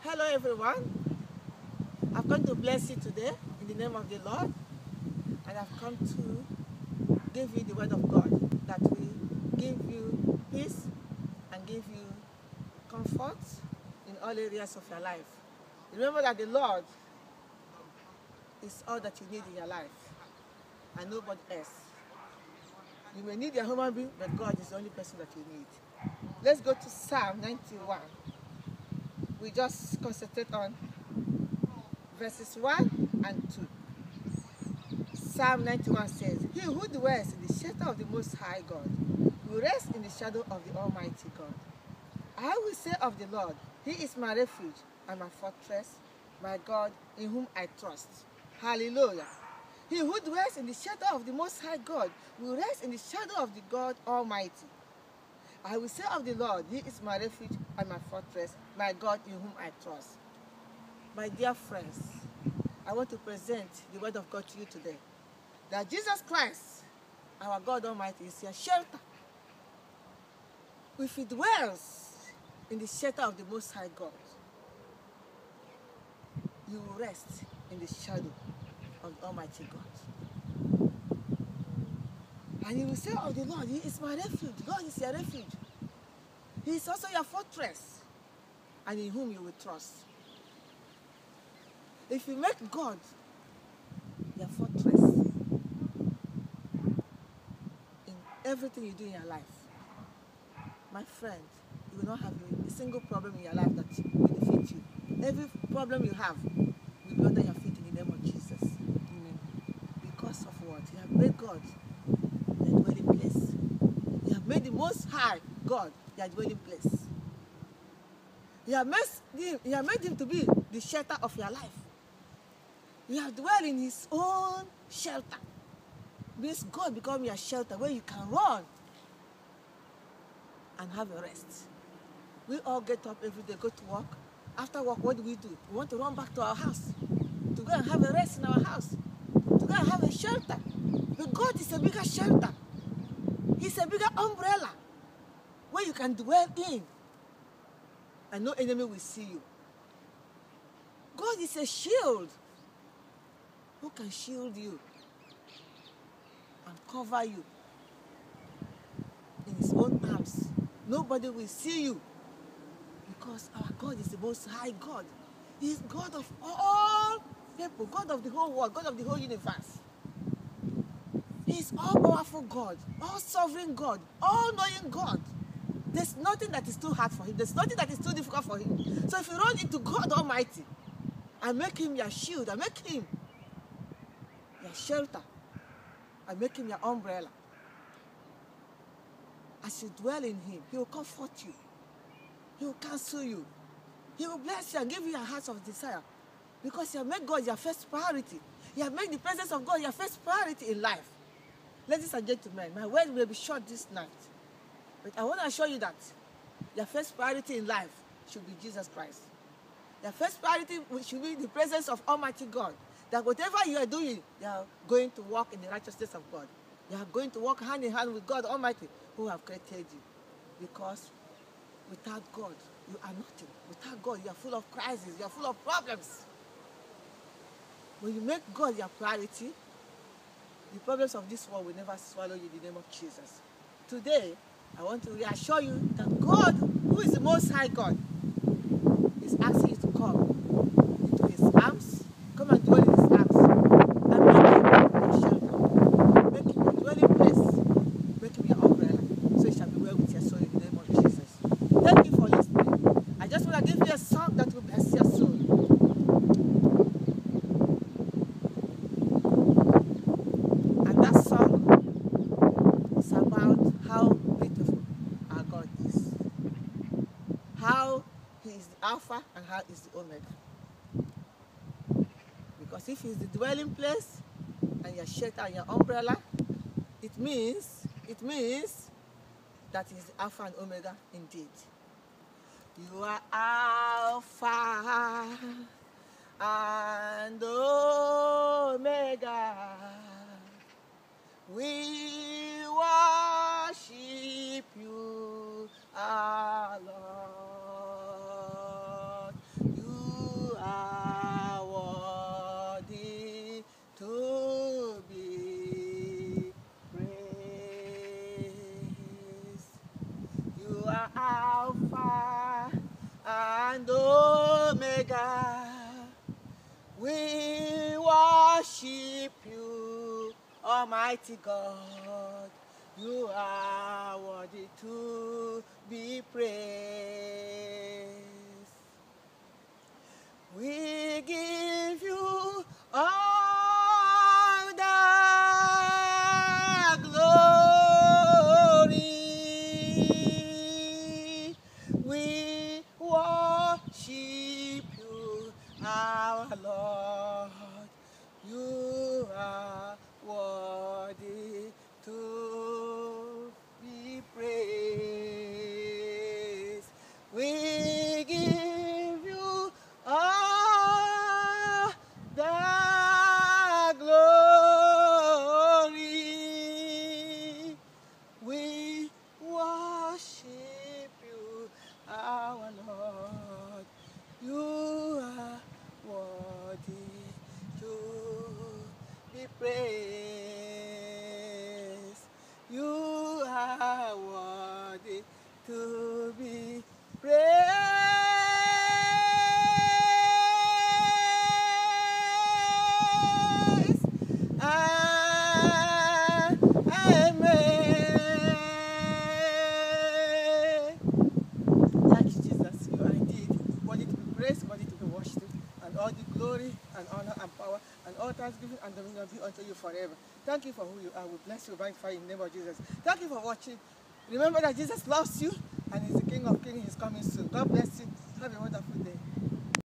Hello everyone, I've come to bless you today in the name of the Lord, and I've come to give you the word of God that will give you peace and give you comfort in all areas of your life. Remember that the Lord is all that you need in your life and nobody else. You may need a human being, but God is the only person that you need. Let's go to Psalm 91. We just concentrate on verses 1 and 2. Psalm 91 says, "He who dwells in the shelter of the Most High God will rest in the shadow of the Almighty God. I will say of the Lord, He is my refuge and my fortress, my God in whom I trust." Hallelujah. He who dwells in the shelter of the Most High God will rest in the shadow of the God Almighty. I will say of the Lord, He is my refuge and my fortress, my God in whom I trust. My dear friends, I want to present the word of God to you today. That Jesus Christ, our God Almighty, is your shelter. If He dwells in the shelter of the Most High God, you will rest in the shadow of the Almighty God. And you will say of the Lord, He is my refuge. God is your refuge. He is also your fortress, and in whom you will trust. If you make God your fortress in everything you do in your life, my friend, you will not have a single problem in your life that will defeat you. Every problem you have will be under your feet in the name of Jesus. Amen. Because of what? You have made God your dwelling place. You have made the Most High God your dwelling place. You have made Him to be the shelter of your life. You have dwelled in His own shelter. Means God become your shelter where you can run and have a rest. We all get up every day, go to work. After work, what do? We want to run back to our house, to go and have a rest in our house, to go and have a shelter. But God is a bigger shelter. He's a bigger umbrella where you can dwell in and no enemy will see you. God is a shield who can shield you and cover you in His own arms. Nobody will see you because our God is the Most High God. He is God of all people, God of the whole world, God of the whole universe. He is all-powerful God, all-sovereign God, all-knowing God. There's nothing that is too hard for Him. There's nothing that is too difficult for Him. So if you run into God Almighty and make Him your shield, and make Him your shelter, and make Him your umbrella, as you dwell in Him, He will comfort you. He will counsel you. He will bless you and give you a heart of desire. Because you have made God your first priority. You have made the presence of God your first priority in life. Ladies and gentlemen, my word will be short this night. But I want to assure you that your first priority in life should be Jesus Christ. Your first priority should be the presence of Almighty God. That whatever you are doing, you are going to walk in the righteousness of God. You are going to walk hand in hand with God Almighty who have created you. Because without God, you are nothing. Without God, you are full of crises. You are full of problems. When you make God your priority, the problems of this world will never swallow you in the name of Jesus. Today, I want to reassure you that God, who is the Most High God, is asking you to come into His arms, come and dwell in His arms, and make Him your shelter, make Him your dwelling place, make Him your umbrella, so it shall be well with your soul in the name of Jesus. Thank you for listening. I just want to give you a song that will bless your soul. And that song is about how beautiful our God is. How He is the Alpha and how He is the Omega. Because if He is the dwelling place and your shelter and your umbrella, it means that He is the Alpha and Omega indeed. You are Alpha and Omega. We worship You, our Lord. You and Omega. We worship you, Almighty God. You are worthy to be praised. We give you all the glory. We worship you, our Lord. You are worthy to be praised. We give you all the glory. We worship you, our Lord. You are worthy to be praised. You are worthy to be praised. Amen. Thank you, Jesus. You are indeed worthy to be praised, worthy to be worshipped, and all the glory and honor and power and all thanksgiving and dominion be unto you forever. Thank you for who you are. We bless you, magnify you in the name of Jesus. Thank you for watching. Remember that Jesus loves you and He's the King of Kings. He's coming soon. God bless you.